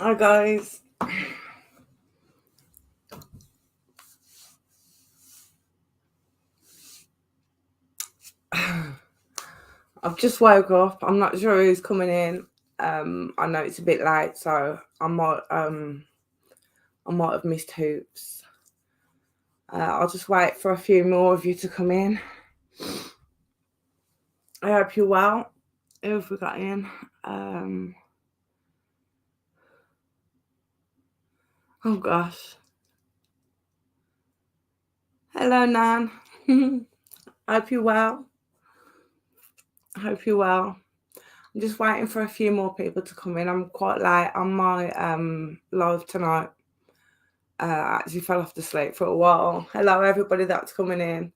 Hi guys. I've just woke up. I'm not sure who's coming in. I know it's a bit late, so I might have missed hoops. I'll just wait for a few more of you to come in. I hope you're well. Who have we got in? Oh gosh. Hello, Nan. Hope you're well. I hope you're well. I'm just waiting for a few more people to come in. I'm quite late on my live tonight. I actually fell off to sleep for a while. Hello, everybody that's coming in.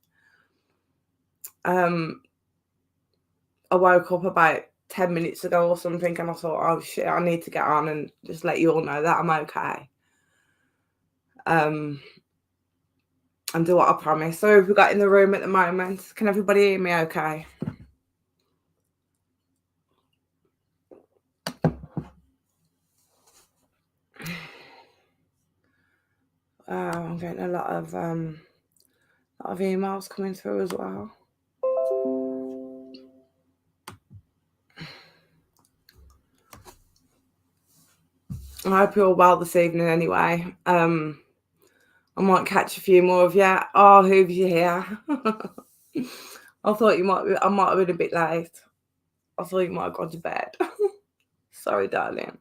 I woke up about 10 minutes ago or something, and I thought, oh shit, I need to get on and just let you all know that I'm okay. And do what I promised. So we've got in the room at the moment. Can everybody hear me okay? I'm getting a lot of emails coming through as well. I hope you're all well this evening anyway. I might catch a few more of you. Oh, who's you here? I thought I might have been a bit late. I thought you might have gone to bed. Sorry, darling.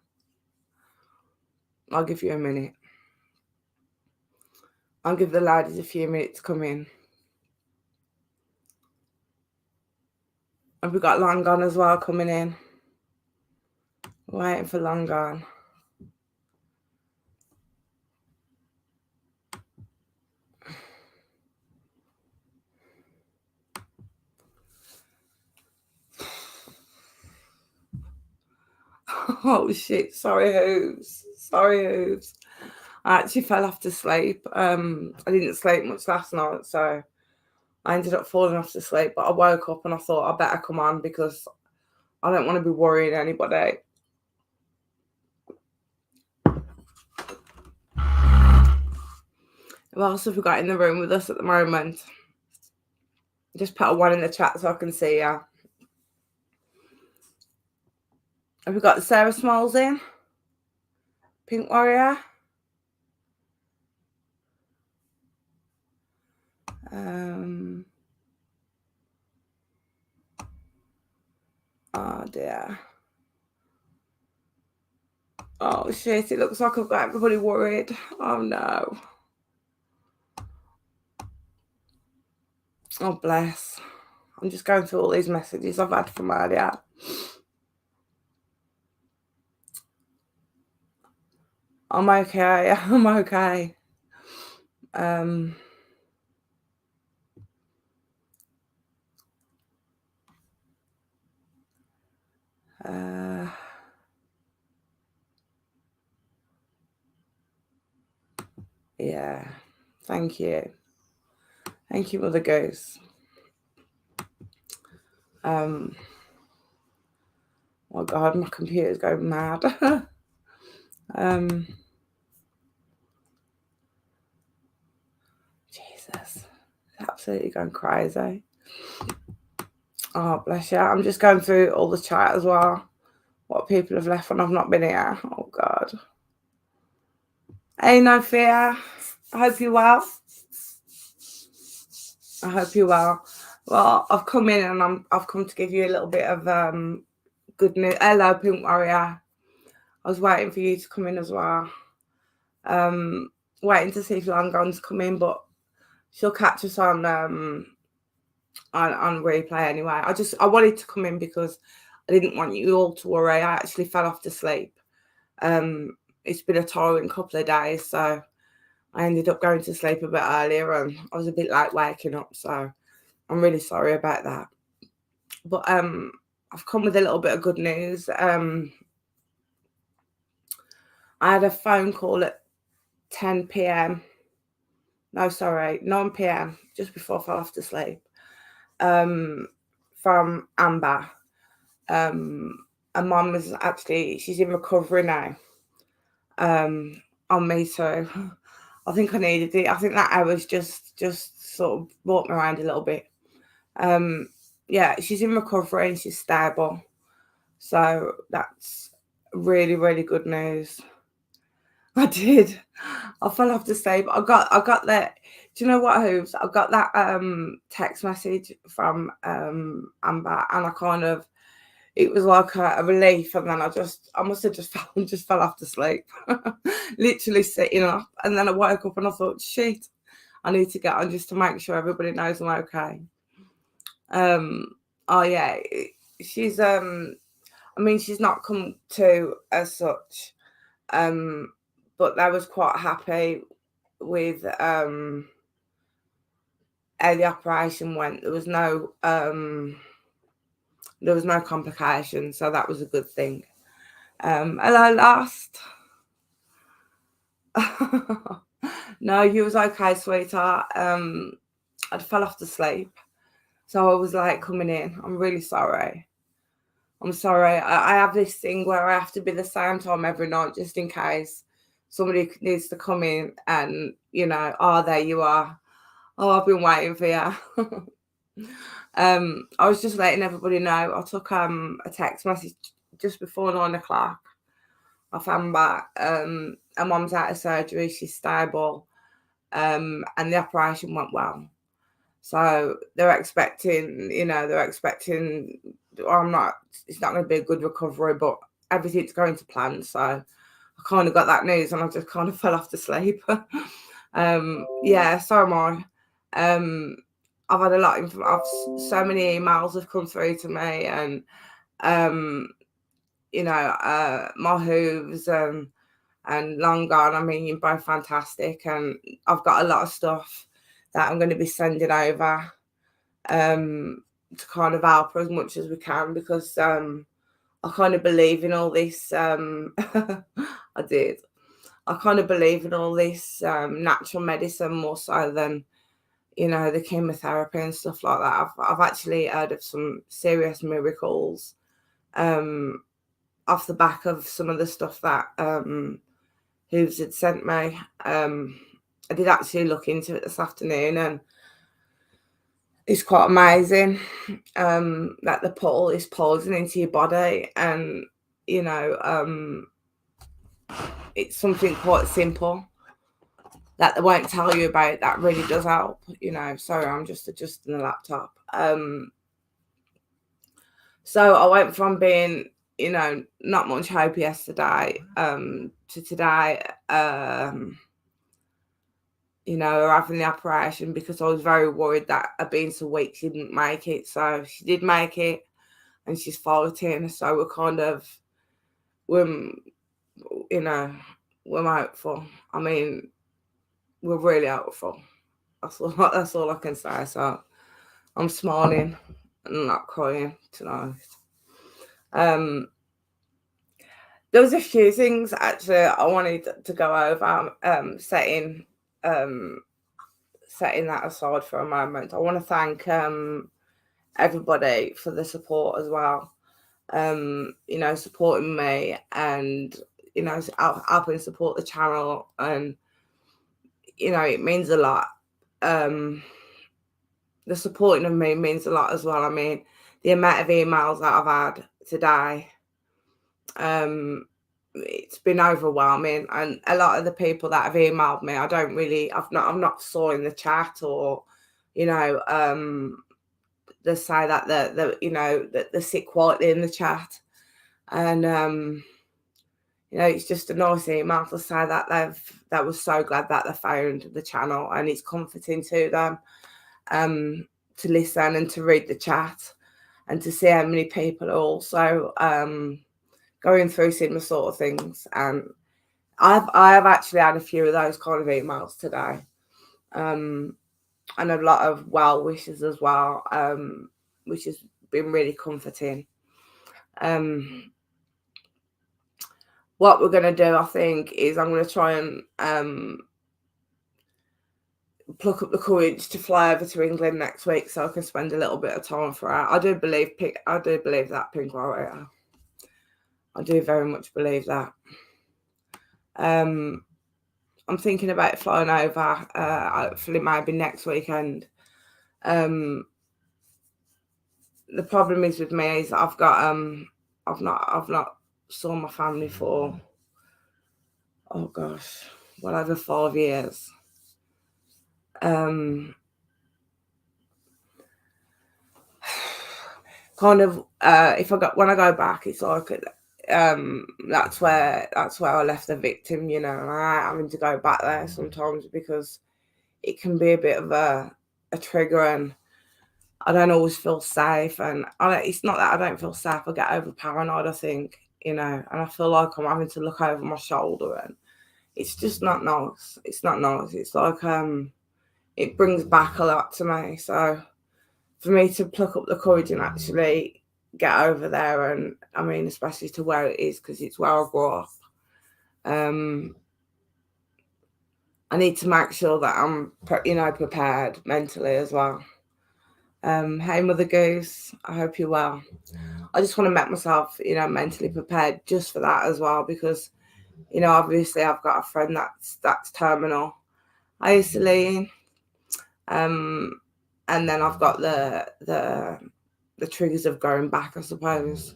I'll give you a minute. I'll give the ladies a few minutes to come in. And we've got Long Gone as well coming in. Waiting for Long Gone. Oh shit, sorry Hooves. I actually fell off to sleep. I didn't sleep much last night, so I ended up falling off to sleep. But I woke up and I thought I better come on because I don't want to be worrying anybody. Who else have we got in the room with us at the moment? Just put a 1 in the chat so I can see ya. Have we got Sarah Smalls in? Pink Warrior? Oh dear. Oh shit, it looks like I've got everybody worried. Oh no. Oh bless. I'm just going through all these messages I've had from earlier. I'm okay. I'm okay. Yeah. Thank you. Thank you, Mother Goose. Oh God, my computer's going mad. Jesus. It's absolutely going crazy. Oh, bless you. I'm just going through all the chat as well. What people have left when I've not been here. Oh, God. Hey, no fear. I hope you're well. I hope you're well. Well, I've come in and I've come to give you a little bit of good news. Hello, Pink Warrior. I was waiting for you to come in as well. Waiting to see if Long Gone's come in, but she'll catch us on replay anyway. I wanted to come in because I didn't want you all to worry. I actually fell off to sleep. It's been a tiring couple of days, so I ended up going to sleep a bit earlier and I was a bit late waking up, so I'm really sorry about that. But I've come with a little bit of good news. I had a phone call at 10 p.m. No, sorry, 9 p.m. just before I fell off to sleep. From Amber. And Mum was she's in recovery now. on me too. I think I needed it. I think that hour's just sort of brought me around a little bit. Yeah, she's in recovery and she's stable. So that's really, really good news. I did. I fell off the stage. I got that. Do you know what, Hooves? I got that text message from Amber, and I kind of, it was like a relief, and then I must have just fell off to sleep, literally sitting up, and then I woke up and I thought, shit, I need to get on just to make sure everybody knows I'm okay. Oh yeah, she's I mean, she's not come to as such, but I was quite happy with how the operation went. There was no complications, so that was a good thing. Hello, last. No, you was okay, sweetheart. I fell off to sleep, so I was like coming in. I'm really sorry. I'm sorry. I have this thing where I have to be the same time every night, just in case somebody needs to come in and, oh, there you are. Oh, I've been waiting for you. I was just letting everybody know. I took a text message just before 9 o'clock. I found back. Her mum's out of surgery. She's stable. And the operation went well. So they're expecting, it's not going to be a good recovery, but everything's going to plan. So I kind of got that news and I just kind of fell off to sleep. Yeah, so am I. I've had a lot of, so many emails have come through to me, and, my Hooves and Long Gone, I mean, you're both fantastic. And I've got a lot of stuff that I'm going to be sending over to kind of help as much as we can, because I kind of believe in all this. I did. I kind of believe in all this natural medicine more so than, the chemotherapy and stuff like that. I've actually heard of some serious miracles off the back of some of the stuff that Hooves had sent me. I did actually look into it this afternoon, and it's quite amazing that they put all this poison into your body, and it's something quite simple that they won't tell you about that really does help. Sorry, I'm just adjusting the laptop. So I went from being, not much hope yesterday to today, having the operation, because I was very worried that her being so weak, she didn't make it. So she did make it, and she's fighting. So we're kind of, we're hopeful. I mean, we're really hopeful. That's all I can say. So I'm smiling and not crying tonight. There was a few things actually I wanted to go over, setting that aside for a moment. I want to thank everybody for the support as well. Supporting me, and helping support the channel, and it means a lot. The supporting of me means a lot as well. I mean, the amount of emails that I've had today, it's been overwhelming, and a lot of the people that have emailed me, I've not saw in the chat, or they say that that they sit quietly in the chat, and it's just a nice email to say that that was so glad that they found the channel, and it's comforting to them to listen and to read the chat, and to see how many people are also going through similar sort of things. And I have actually had a few of those kind of emails today, and a lot of well wishes as well, which has been really comforting. What we're going to do, I think, is I'm going to try and pluck up the courage to fly over to England next week, so I can spend a little bit of time for her. I do believe that Pink Warrior. I do very much believe that. I'm thinking about flying over, hopefully maybe next weekend. The problem is with me is I've not saw my family for, oh gosh, well over 5 years. Kind of if when I go back, it's like that's where I left the victim, and I having to go back there sometimes because it can be a bit of a trigger, and I don't always feel safe. And it's not that I don't feel safe, I get over paranoid, I think, and I feel like I'm having to look over my shoulder, and it's just not nice. It's not nice. It's like it brings back a lot to me. So for me to pluck up the courage and actually get over there, and I mean, especially to where it is, because it's where I grew up, I need to make sure that I'm, prepared mentally as well. Hey, Mother Goose, I hope you're well. I just want to make myself, mentally prepared just for that as well, because, obviously I've got a friend that's terminal. Hi, Celine. And then I've got the triggers of going back, I suppose.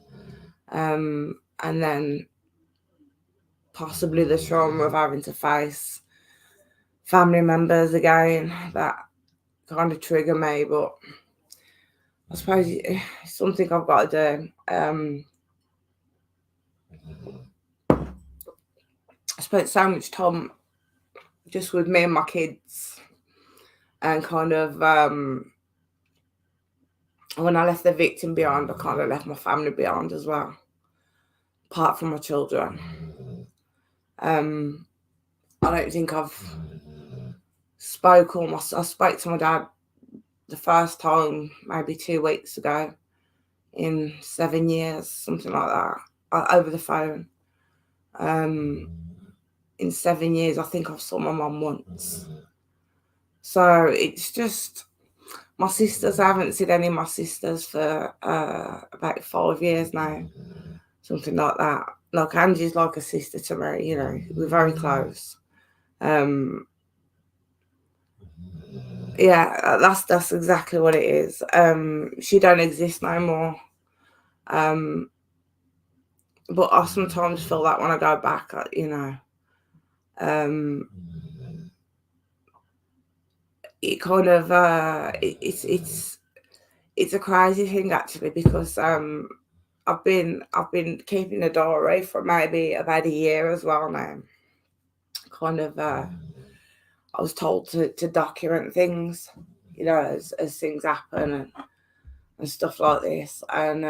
And then possibly the trauma of having to face family members again that kind of trigger me, but I suppose it's something I've got to do. I spent so much time just with me and my kids, and kind of when I left the victim behind, I kind of left my family behind as well, apart from my children. I don't think I've I spoke to my dad the first time maybe 2 weeks ago in 7 years, something like that, over the phone. In 7 years, I think I've saw my mum once. So it's just my sisters. I haven't seen any of my sisters for about 5 years now, something like that. Like Angie's like a sister to me, we're very close. Yeah, that's exactly what it is. She don't exist no more. But I sometimes feel that when I go back, it kind of it's a crazy thing actually, because I've been keeping a diary for maybe about a year as well now. Kind of I was told to document things, as things happen and stuff like this. And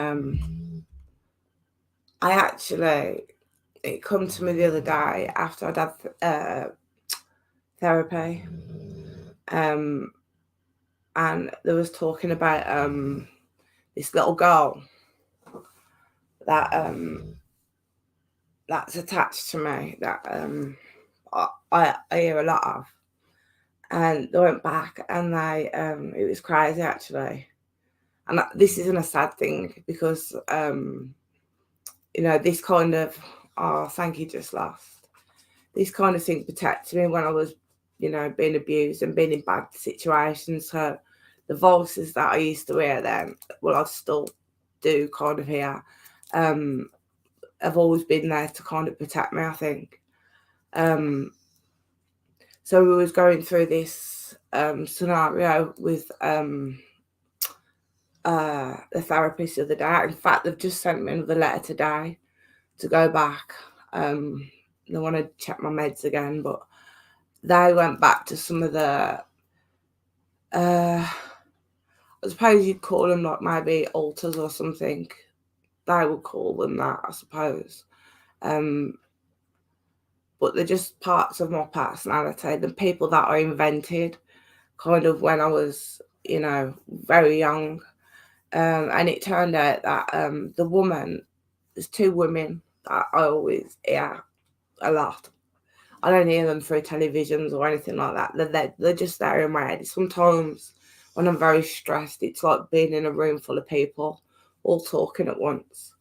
I actually, it come to me the other day after I'd had therapy, and there was talking about this little girl that that's attached to me, that I hear a lot of. And they went back, and it was crazy actually. And this isn't a sad thing, because this kind of, oh, thank you, just lost. This kind of thing protected me when I was, being abused and being in bad situations. So the voices that I used to hear then, well, I still do kind of hear, have always been there to kind of protect me, I think. So we was going through this scenario with the therapist the other day. In fact, they've just sent me another letter today to go back. They want to check my meds again, but they went back to some of the I suppose you'd call them like maybe alters or something. They would call them that, I suppose. But they're just parts of my personality, the people that I invented kind of when I was, very young. And it turned out that there's two women that I always hear a lot. I don't hear them through televisions or anything like that. They're just there in my head. Sometimes when I'm very stressed, it's like being in a room full of people all talking at once.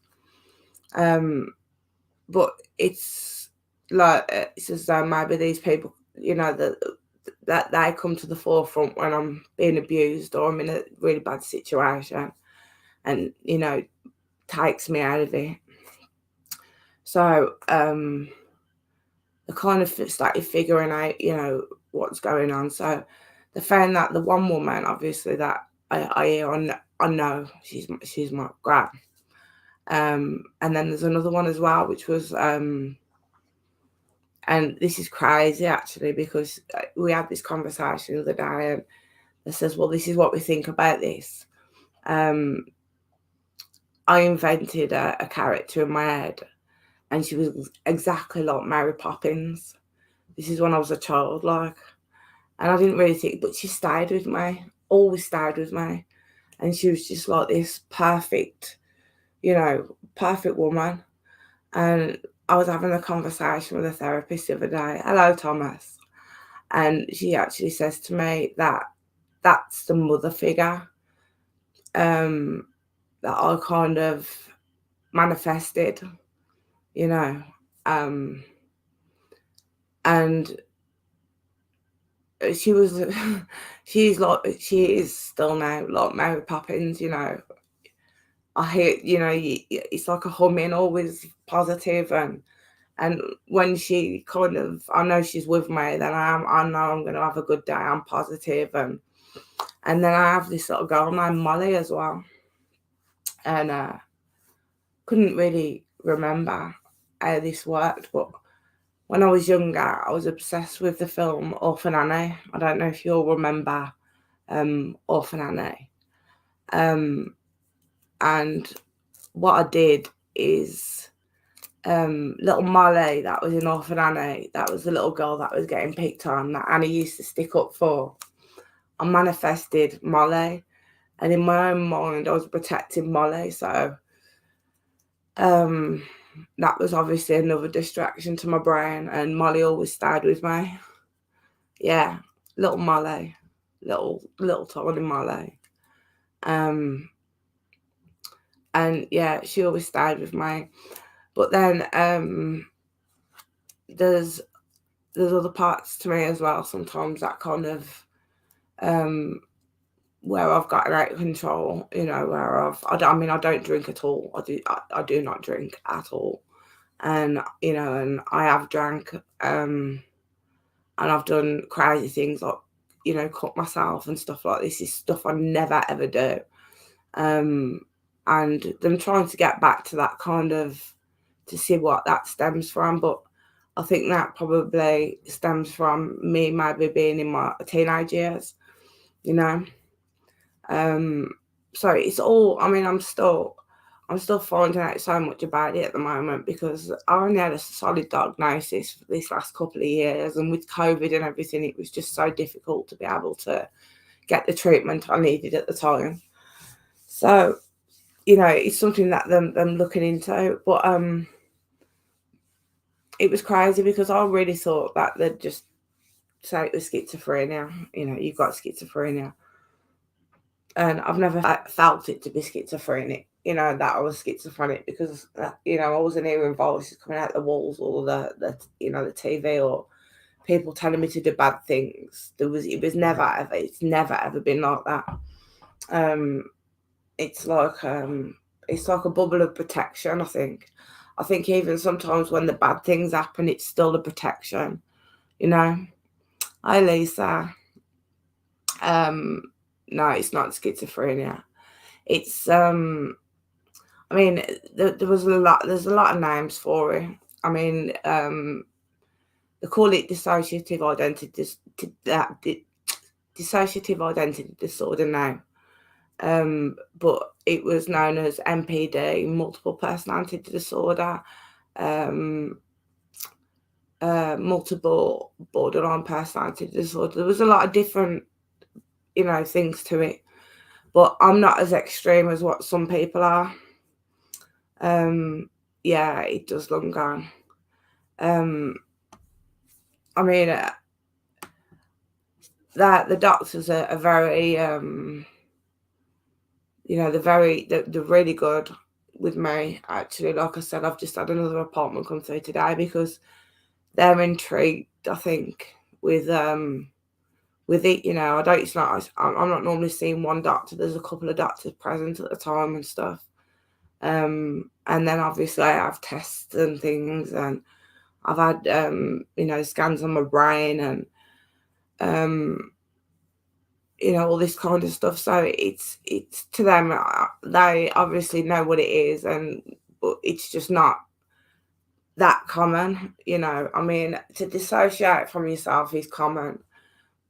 But it's like it's as though maybe these people, that they come to the forefront when I'm being abused or I'm in a really bad situation, and takes me out of it. So I kind of started figuring out, what's going on. So they found that the one woman, obviously, that I know she's my gran. And then there's another one as well, which was, and this is crazy actually, because we had this conversation the other day, and it says, well, this is what we think about this. I invented a character in my head, and she was exactly like Mary Poppins. This is when I was a child, like, and I didn't really think, but she stayed with me, always stayed with me, and she was just like this perfect, perfect woman. And I was having a conversation with a therapist the other day. Hello, Thomas. And she actually says to me that that's the mother figure that I kind of manifested, you know. And she was, she is still now like Mary Poppins, I hear, it's like a humming, always positive, and when she kind of, I know she's with me, then I know I'm going to have a good day. I'm positive, and then I have this little girl named Molly as well, and couldn't really remember how this worked, but when I was younger, I was obsessed with the film Orphan Annie. I don't know if you'll remember Orphan Annie. And what I did is, little Molly that was in Orphan Annie, that was the little girl that was getting picked on, that Annie used to stick up for. I manifested Molly, and in my own mind, I was protecting Molly. So that was obviously another distraction to my brain, and Molly always stayed with me. Yeah, little Molly, little tiny Molly. And yeah, she always stayed with me. But then there's other parts to me as well sometimes that kind of where I've gotten out of control, where I don't drink at all. I do not drink at all. And and I have drank, and I've done crazy things like, cut myself and stuff like this. Is stuff I never ever do. And I'm trying to get back to that kind of, to see what that stems from. But I think that probably stems from me maybe being in my teenage years, So it's all, I'm still finding out so much about it at the moment, because I only had a solid diagnosis for this last couple of years, and with COVID and everything, it was just so difficult to be able to get the treatment I needed at the time. So, it's something that them looking into. But it was crazy, because I really thought that they'd just say it was schizophrenia. You've got schizophrenia. And I've never felt it to be schizophrenic, that I was schizophrenic, because, I wasn't hearing voices coming out the walls, or the the TV, or people telling me to do bad things. It's never ever been like that. It's like a bubble of protection, I think. I think even sometimes when the bad things happen, it's still a protection, Hi, Lisa. No, it's not schizophrenia. It's there was there's a lot of names for it. They call it dissociative identity disorder now. But it was known as MPD, multiple personality disorder, multiple borderline personality disorder. There was a lot of different, things to it, but I'm not as extreme as what some people are. Yeah, it does long gone. That the doctors are very, they're really good with me, actually. Like I said, I've just had another appointment come through today, because they're intrigued, I think, with it. You know, I don't. It's not. I'm not normally seeing one doctor. There's a couple of doctors present at the time and stuff. And then obviously I have tests and things, and I've had scans on my brain and all this kind of stuff. So it's to them, they obviously know what it is, but it's just not that common. I mean, to dissociate from yourself is common,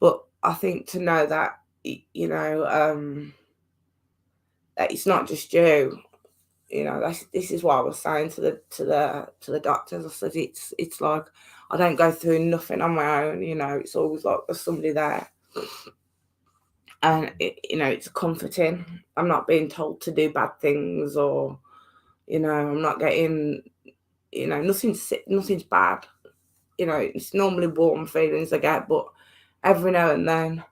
but I think to know that that it's not just you. This is what I was saying to the doctors. I said it's like I don't go through nothing on my own. It's always like there's somebody there, and it's comforting. I'm not being told to do bad things, or I'm not getting nothing's bad. It's normally warm feelings I get, but every now and then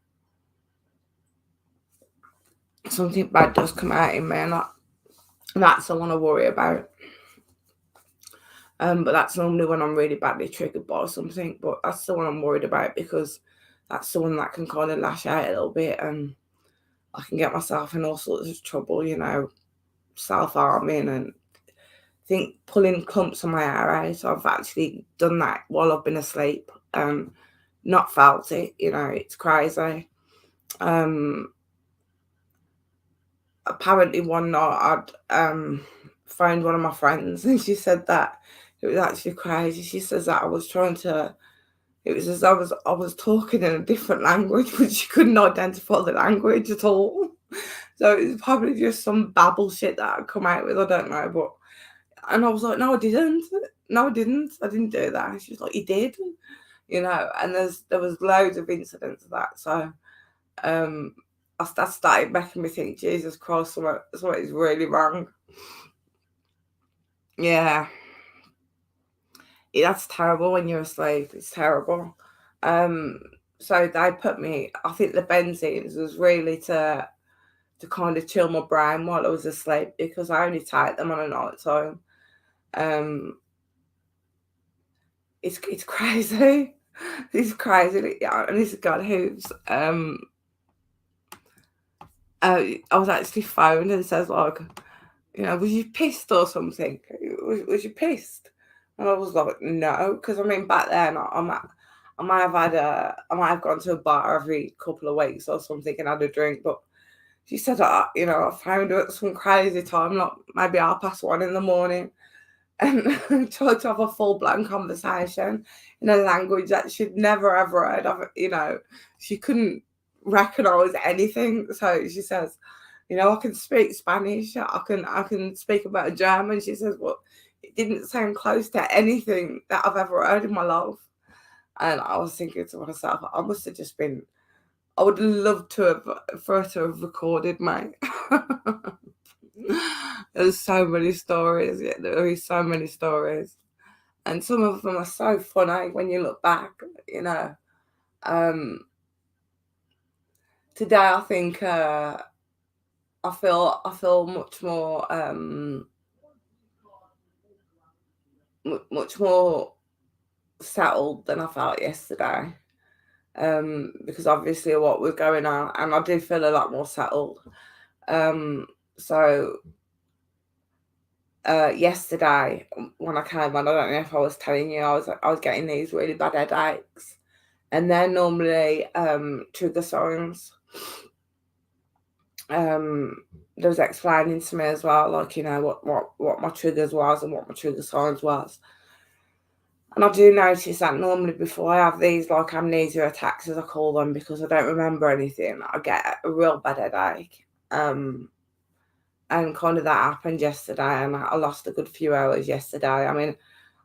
something bad does come out in me, and that's the one I worry about. But that's normally when I'm really badly triggered by something. But that's the one I'm worried about, because that's the one that can kind of lash out a little bit, and I can get myself in all sorts of trouble, self-harming, and think pulling clumps on my hair out. I've actually done that while I've been asleep, not felt it. It's crazy. Apparently one night I'd phoned one of my friends, and she said that it was actually crazy. She says that it was as I was talking in a different language, but she couldn't identify the language at all. So it was probably just some babble shit that I'd come out with, I don't know. And I was like, no, I didn't. No, I didn't. I didn't do that. She was like, you did. And there was loads of incidents of that. So that started making me think, Jesus Christ, something is really wrong. Yeah. That's terrible when you're asleep. It's terrible. So they put me, I think the Benzines was really to kind of chill my brain while I was asleep, because I only take them on a night time. It's crazy. It's crazy. And this is God who's I was actually phoned, and it says like, was you pissed or something? Was you pissed? And I was like, no, because I mean back then I might have gone to a bar every couple of weeks or something and had a drink, but she said, I found her at some crazy time, like maybe 1:30 in the morning, and tried to have a full-blown conversation in a language that she'd never ever heard of. She couldn't recognize anything. So she says, I can speak Spanish, I can speak about German. She says, well, it didn't sound close to anything that I've ever heard in my life. And I was thinking to myself, I must have just been, I would love for her to have recorded me. There's so many stories. Yeah, there are so many stories. And some of them are so funny when you look back, Today I think I feel much more settled than I felt yesterday. Because obviously what was going on, and I do feel a lot more settled. So yesterday when I came on, I don't know if I was telling you, I was getting these really bad headaches, and they're normally trigger signs. There was explaining to me as well, like, what my triggers was and what my trigger signs was. And I do notice that normally before I have these like amnesia attacks, as I call them, because I don't remember anything, I get a real bad headache. And kind of that happened yesterday, and I lost a good few hours yesterday. I mean,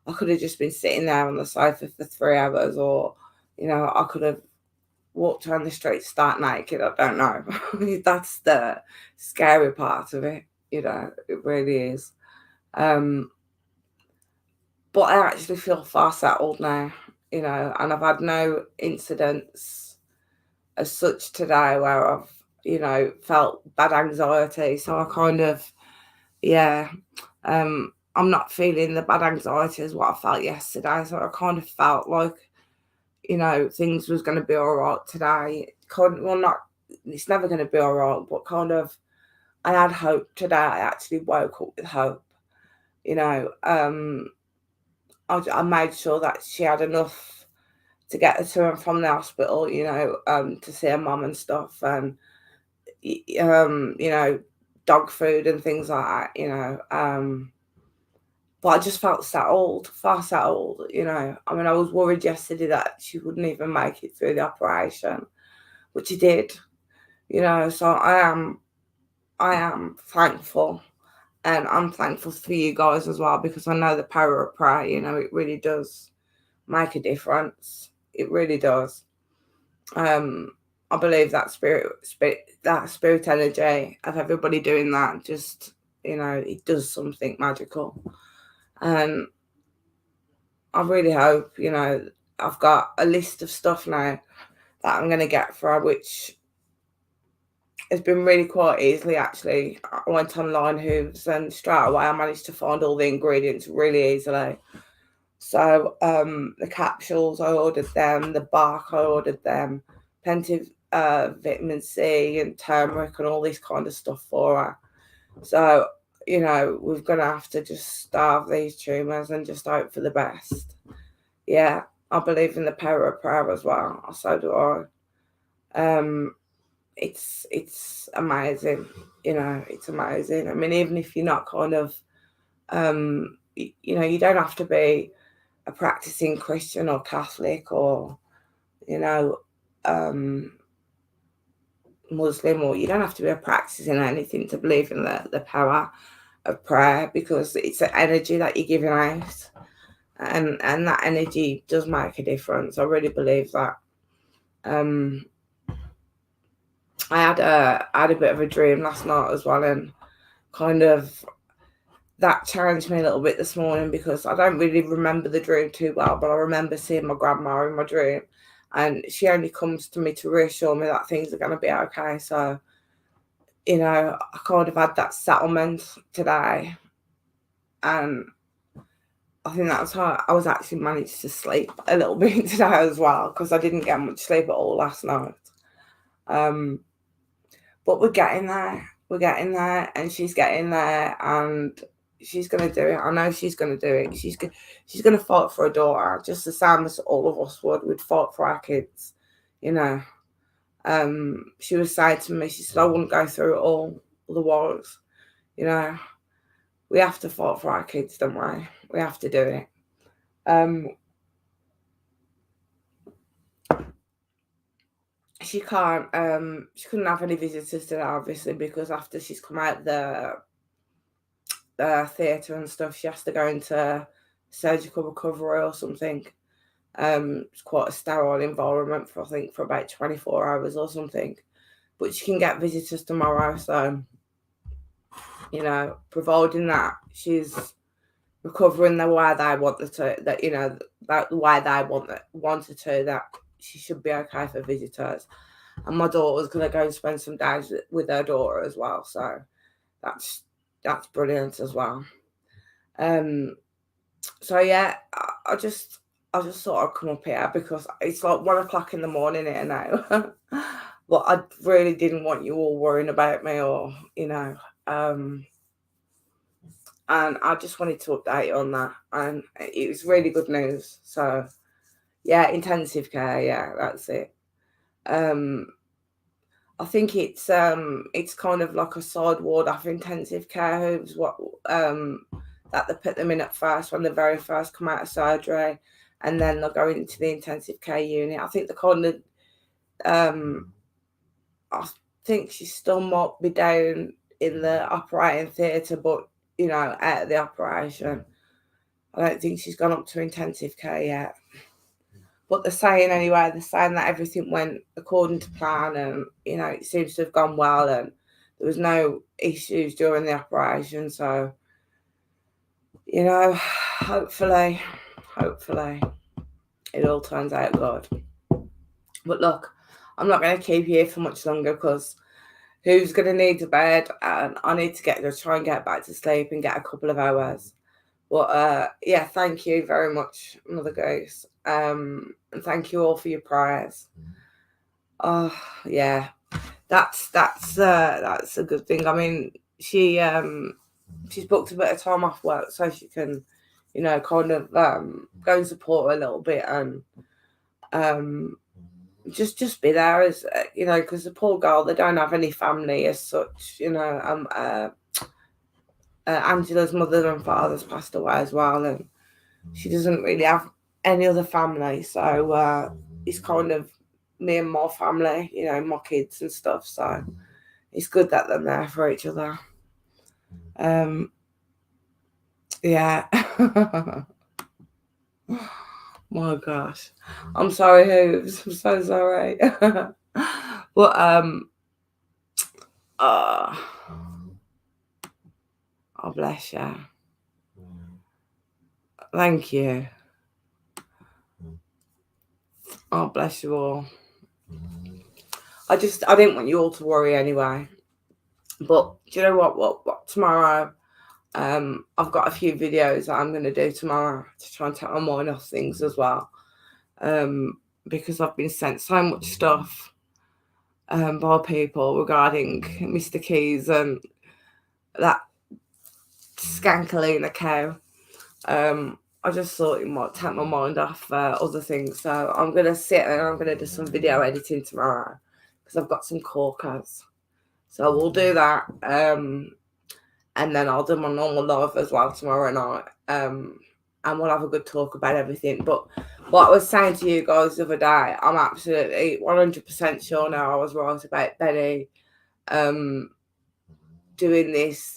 I could have just been sitting there on the sofa for 3 hours, or, I could have walked around the street stark naked. I don't know. That's the scary part of it, it really is. But I actually feel far settled now, and I've had no incidents as such today where I've, felt bad anxiety. So I kind of, yeah, I'm I'm not feeling the bad anxiety as what I felt yesterday. So I kind of felt like, things was going to be all right today. It's never going to be all right, but kind of, I had hope today. I actually woke up with hope. I made sure that she had enough to get her to and from the hospital, to see her mum and stuff, and dog food and things like that, but I just felt settled, far settled, I mean, I was worried yesterday that she wouldn't even make it through the operation, which she did, so I am thankful. And I'm thankful for you guys as well, because I know the power of prayer, it really does make a difference. It really does. I believe that spirit energy of everybody doing that, just, it does something magical. And I really hope, I've got a list of stuff now that I'm going to get for her, which has been really quite easily, actually. I went online Hooves and straight away I managed to find all the ingredients really easily. So the capsules, I ordered them, the bark, I ordered them, plenty of vitamin C and turmeric and all this kind of stuff for her. So, we're going to have to just starve these tumours and just hope for the best. Yeah, I believe in the power of prayer as well. So do I. It's amazing, it's amazing. I mean, even if you're not kind of, you don't have to be a practicing Christian or Catholic or, Muslim, or you don't have to be a practicing anything to believe in the power of prayer, because it's an energy that you're giving out, and that energy does make a difference. I really believe that. I had a bit of a dream last night as well, and kind of that challenged me a little bit this morning, because I don't really remember the dream too well, but I remember seeing my grandma in my dream, and she only comes to me to reassure me that things are going to be okay. So, I kind of had that settlement today, and I think that's how I was actually managed to sleep a little bit today as well, because I didn't get much sleep at all last night. But we're getting there, and she's getting there, and she's going to do it. I know she's going to do it. She's going to fight for her daughter, just the same as all of us would. We'd fight for our kids, She was saying to me, she said, I wouldn't go through it all the wars, We have to fight for our kids, don't we? We have to do it. She couldn't have any visitors today, obviously, because after she's come out the theatre and stuff, she has to go into surgical recovery or something. It's quite a sterile environment for about 24 hours or something. But she can get visitors tomorrow, so providing that she's recovering the way they want her to, that the way they want her to, that she should be okay for visitors. And my daughter's going to go and spend some days with her daughter as well, so that's brilliant as well. So yeah, I just thought I'd come up here because it's like 1 o'clock in the morning here now. But I really didn't want you all worrying about me, or and I just wanted to update you on that, and it was really good news. So yeah, intensive care, yeah, that's it. I think it's kind of like a side ward off intensive care, who's what that they put them in at first when they very first come out of surgery, and then they'll go into the intensive care unit. I think the kind of I think she still might be down in the operating theatre, but out of the operation. I don't think she's gone up to intensive care yet. But they're saying that everything went according to plan, and it seems to have gone well, and there was no issues during the operation. So hopefully it all turns out good. But look, I'm not going to keep you here for much longer, because who's going to need a bed, and I need to try and get back to sleep and get a couple of hours. But yeah, thank you very much, Mother Goose. And thank you all for your prayers. Oh yeah, that's a good thing. I mean, she's booked a bit of time off work so she can, you know, kind of go and support her a little bit and just be there as you know, because the poor girl, they don't have any family as such, you know. Angela's mother and father's passed away as well, and she doesn't really have any other family, so it's kind of me and my family, you know, my kids and stuff. So it's good that they're there for each other. Yeah. My gosh, I'm sorry, Hooves. I'm so sorry. But oh, bless you. Thank you. Oh, bless you all. I didn't want you all to worry anyway. But do you know what tomorrow? I've got a few videos that I'm going to do tomorrow to try and take my mind off things as well. Because I've been sent so much stuff by people regarding Mr. Keys and that Skankalina cow. I just thought it might take my mind off other things. So I'm going to sit and I'm going to do some video editing tomorrow because I've got some corkers. So we'll do that. And then I'll do my normal live as well tomorrow night. And we'll have a good talk about everything. But what I was saying to you guys the other day, I'm absolutely 100% sure now I was right about Benny doing this,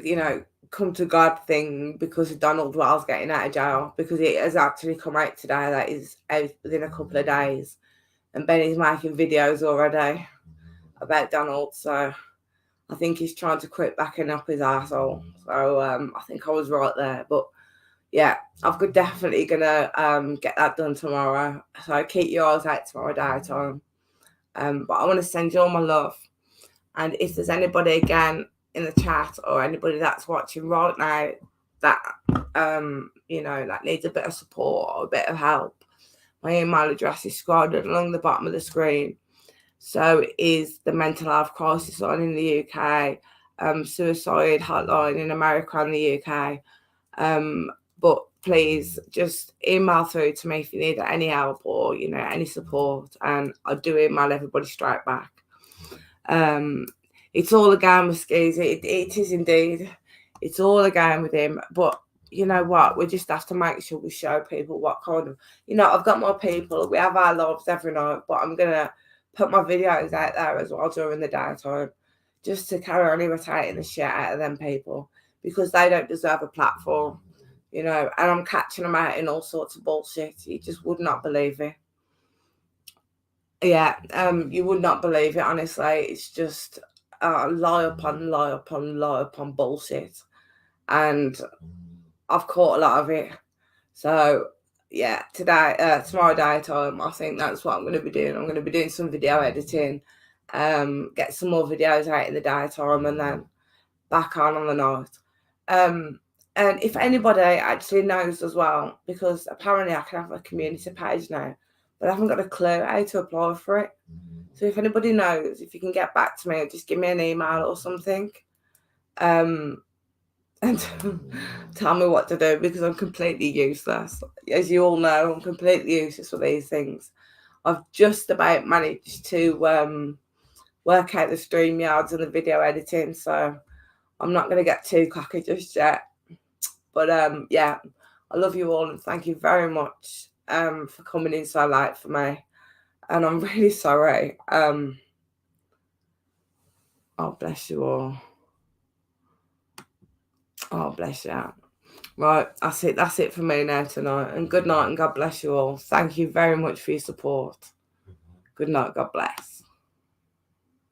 you know, come to God thing because of Donald Wells getting out of jail, because it has actually come out today that he's out within a couple of days. And Benny's making videos already about Donald. So I think he's trying to quit backing up his arsehole. So I think I was right there. But yeah, I'm definitely going to get that done tomorrow. So keep your eyes out tomorrow daytime. But I want to send you all my love. And if there's anybody again in the chat or anybody that's watching right now that, you know, that needs a bit of support or a bit of help, my email address is scrolled along the bottom of the screen. So is the mental health crisis line in the UK, suicide hotline in America and the UK. But please just email through to me if you need any help or, you know, any support. And I do email everybody straight back. It's all a game with Skeezy. It is indeed. It's all a game with him. But you know what? We just have to make sure we show people what kind of, you know, I've got more people. We have our lives every night, but I'm going to put my videos out there as well during the daytime just to carry on irritating the shit out of them people because they don't deserve a platform, you know, and I'm catching them out in all sorts of bullshit. You just would not believe it. Yeah, you would not believe it, honestly. It's just lie upon lie upon lie upon bullshit. And I've caught a lot of it. So yeah, tomorrow daytime, I think that's what I'm going to be doing. I'm going to be doing some video editing, get some more videos out in the daytime, and then back on the night. And if anybody actually knows as well, because apparently I can have a community page now, but I haven't got a clue how to apply for it. So if anybody knows, if you can get back to me or just give me an email or something, and tell me what to do, because I'm completely useless. As you all know, I'm completely useless for these things. I've just about managed to work out the StreamYards and the video editing, so I'm not going to get too cocky just yet. But yeah, I love you all and thank you very much for coming in so late for me. And I'm really sorry. Oh, bless you all. Oh, bless you. Right, that's it for me now tonight. And good night and God bless you all. Thank you very much for your support. Good night, God bless.